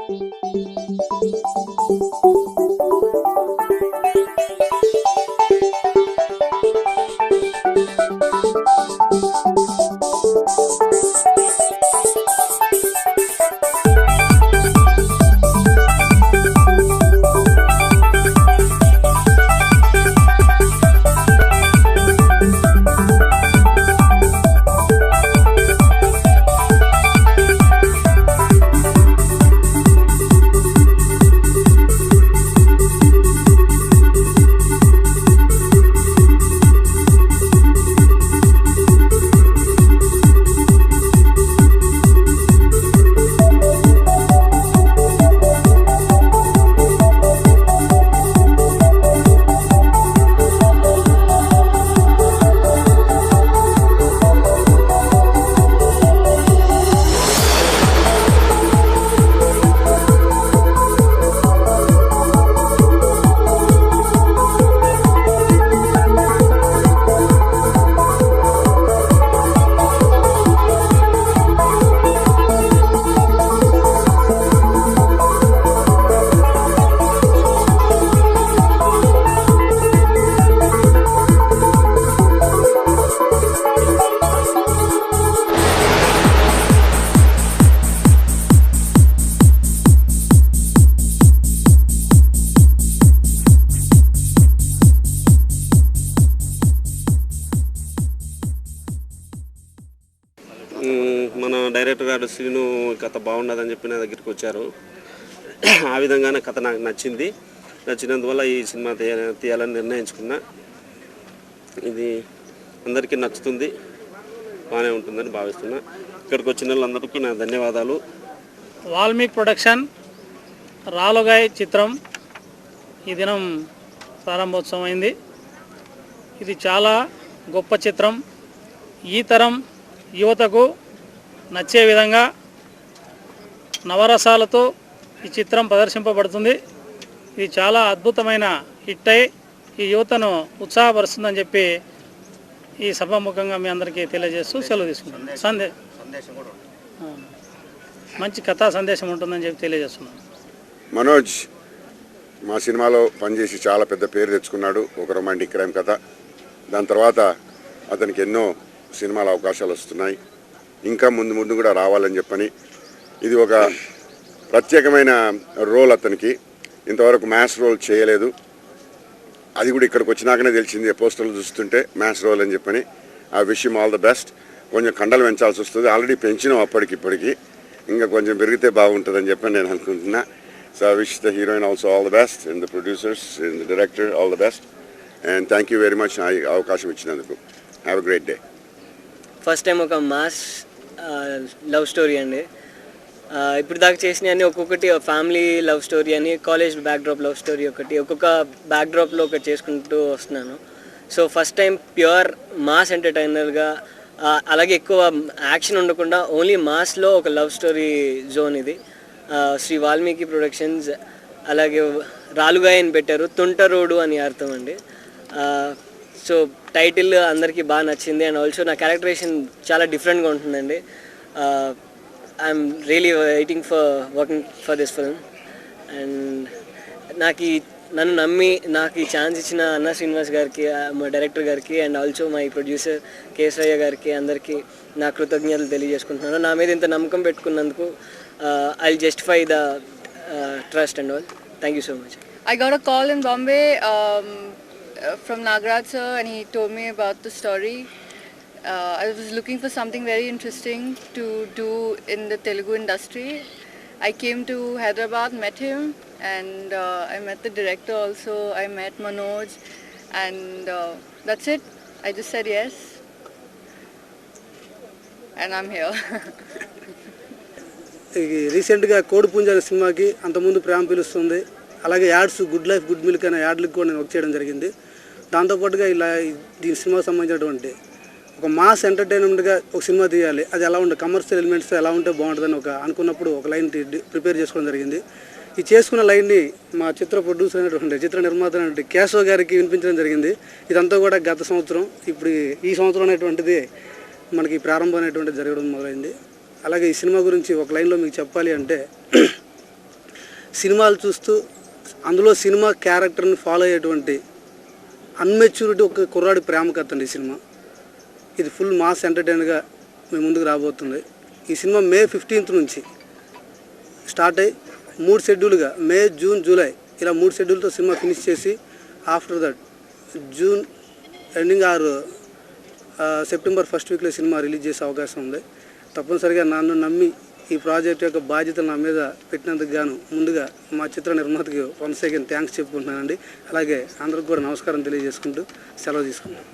మన డైరెక్టర్ గారు శ్రీను కథ బాగున్నదని చెప్పి నా దగ్గరికి వచ్చారు. ఆ విధంగానే కథ నాకు నచ్చినందువల్ల ఈ సినిమా తీయాలని నిర్ణయించుకున్నా. ఇది అందరికీ నచ్చుతుంది, బాగానే ఉంటుందని భావిస్తున్నా. ఇక్కడికి వచ్చిన వాళ్ళందరికీ నా ధన్యవాదాలు. వాల్మీకి ప్రొడక్షన్ రాలుగాయ్ చిత్రం ఈ దినం ప్రారంభోత్సవం అయింది. ఇది చాలా గొప్ప చిత్రం. ఈ తరం యువతకు నచ్చే విధంగా నవరసాలతో ఈ చిత్రం ప్రదర్శింపబడుతుంది. ఇది చాలా అద్భుతమైన హిట్ అయి ఈ యువతను ఉత్సాహపరుస్తుందని చెప్పి ఈ సభాముఖంగా మీ అందరికీ తెలియజేస్తూ సెలవు తీసుకుంటాను. మంచి కథా సందేశం ఉంటుందని చెప్పి తెలియజేస్తున్నాను. మనోజ్ మా సినిమాలో పనిచేసి చాలా పెద్ద పేరు తెచ్చుకున్నాడు. ఒక రొమాంటిక్ క్రైమ్ కథ. దాని తర్వాత అతనికి ఎన్నో సినిమాల అవకాశాలు వస్తున్నాయి. ఇంకా ముందు కూడా రావాలని చెప్పని ఇది ఒక ప్రత్యేకమైన రోల్. అతనికి ఇంతవరకు మ్యాథ్స్ రోల్ చేయలేదు. అది కూడా ఇక్కడికి వచ్చినాకనే తెలిసింది, పోస్టర్లు చూస్తుంటే మ్యాథ్స్ రోల్ అని చెప్పని. ఆ wish him all the best. కొంచెం కండలు పెంచాల్సి వస్తుంది, ఆల్రెడీ పెంచినాం అప్పటికిప్పటికి, ఇంకా కొంచెం పెరిగితే బాగుంటుందని చెప్పని నేను అనుకుంటున్నా. So I wish the heroine also all the best, and the producers and the director all the best, and thank you very much అవకాశం ఇచ్చినందుకు. Have a great day. First time ఒక మాస్ లవ్ స్టోరీ అండి. ఇప్పుడు దాకా చేసినవి అన్నీ ఒక్కొక్కటి family love story అని, కాలేజ్ బ్యాక్డ్రాప్ లవ్ స్టోరీ ఒకటి, ఒక్కొక్క బ్యాక్డ్రాప్లో ఒకటి చేసుకుంటూ వస్తున్నాను. So first time pure mass ఎంటర్టైనర్గా, అలాగే ఎక్కువ యాక్షన్ ఉండకుండా ఓన్లీ మాస్లో ఒక లవ్ స్టోరీ జోన్ ఇది. శ్రీ వాల్మీకి ప్రొడక్షన్స్ అలాగే రాలుగాయ్ అని పెట్టారు, తుంటరోడు అని అర్థం అండి. సో టైటిల్ అందరికీ బాగా నచ్చింది. అండ్ ఆల్సో నా క్యారెక్టరేషన్ చాలా డిఫరెంట్గా ఉంటుందండి. I'm really waiting for working for this film. And నన్ను నమ్మి నాకు ఈ ఛాన్స్ ఇచ్చిన అన్నా శ్రీనివాస్ గారికి, మా డైరెక్టర్ గారికి, and also my producer Kesharaiah గారికి అందరికీ నా కృతజ్ఞతలు తెలియజేసుకుంటున్నాను. నా మీద ఇంత నమ్మకం పెట్టుకున్నందుకు I will justify the trust and all. Thank you so much. I got a call in Bombay from Nagraj sir, and he told me about the story. I was looking for something very interesting to do in the Telugu industry. I came to Hyderabad, met him, and I met the director also. I met Manoj, and that's it. I just said yes, and I'm here. రీసెంట్గా కోడిపుంజ అనే సినిమాకి అంతకుముందు ప్రేమ పిలుస్తుంది, అలాగే ads good life good milk అనే యాడ్లకు కూడా నేను work చేయడం జరిగింది. దాంతోపాటుగా ఇలా దీని సినిమాకి సంబంధించినటువంటి ఒక మాస్ ఎంటర్టైన్మెంట్గా ఒక సినిమా తీయాలి, అది ఎలా ఉంటే కమర్షియల్ ఎలిమెంట్స్ ఎలా ఉంటే బాగుంటుందని అనుకున్నప్పుడు ఒక లైన్ ప్రిపేర్ చేసుకోవడం జరిగింది. ఈ చేసుకున్న లైన్ని మా చిత్ర ప్రొడ్యూసర్ అయినటువంటి చిత్ర నిర్మాత అయినటువంటి కేశవ్ గారికి వినిపించడం జరిగింది. ఇదంతా కూడా గత సంవత్సరం, ఇప్పుడు ఈ సంవత్సరం అనేటువంటిది మనకి ప్రారంభం అనేటువంటిది జరగడం మొదలైంది. అలాగే ఈ సినిమా గురించి ఒక లైన్లో మీకు చెప్పాలి అంటే, సినిమాలు చూస్తూ అందులో సినిమా క్యారెక్టర్ని ఫాలో అయ్యేటువంటి అన్మెచ్యూరిటీ ఒక కుర్రాడి ప్రేమ కథ అండి ఈ సినిమా. ఇది ఫుల్ మాస్ ఎంటర్టైన్గా మేము ముందుకు రాబోతుంది. ఈ సినిమా మే 15th నుంచి స్టార్ట్ అయ్యి 3 షెడ్యూల్గా మే, జూన్, జూలై ఇలా 3 షెడ్యూల్తో సినిమా ఫినిష్ చేసి after that June ending or September 1st వీక్లో సినిమా రిలీజ్ చేసే అవకాశం ఉంది. తప్పనిసరిగా నన్ను నమ్మి ఈ ప్రాజెక్ట్ యొక్క బాధ్యతలు నా మీద పెట్టినందుకు గాను ముందుగా మా చిత్ర నిర్మాతకి వన్స్ అగైన్ థ్యాంక్స్ చెప్పుకుంటున్నానండి. అలాగే అందరికి కూడా నమస్కారం తెలియజేసుకుంటూ సెలవు తీసుకుంటాను.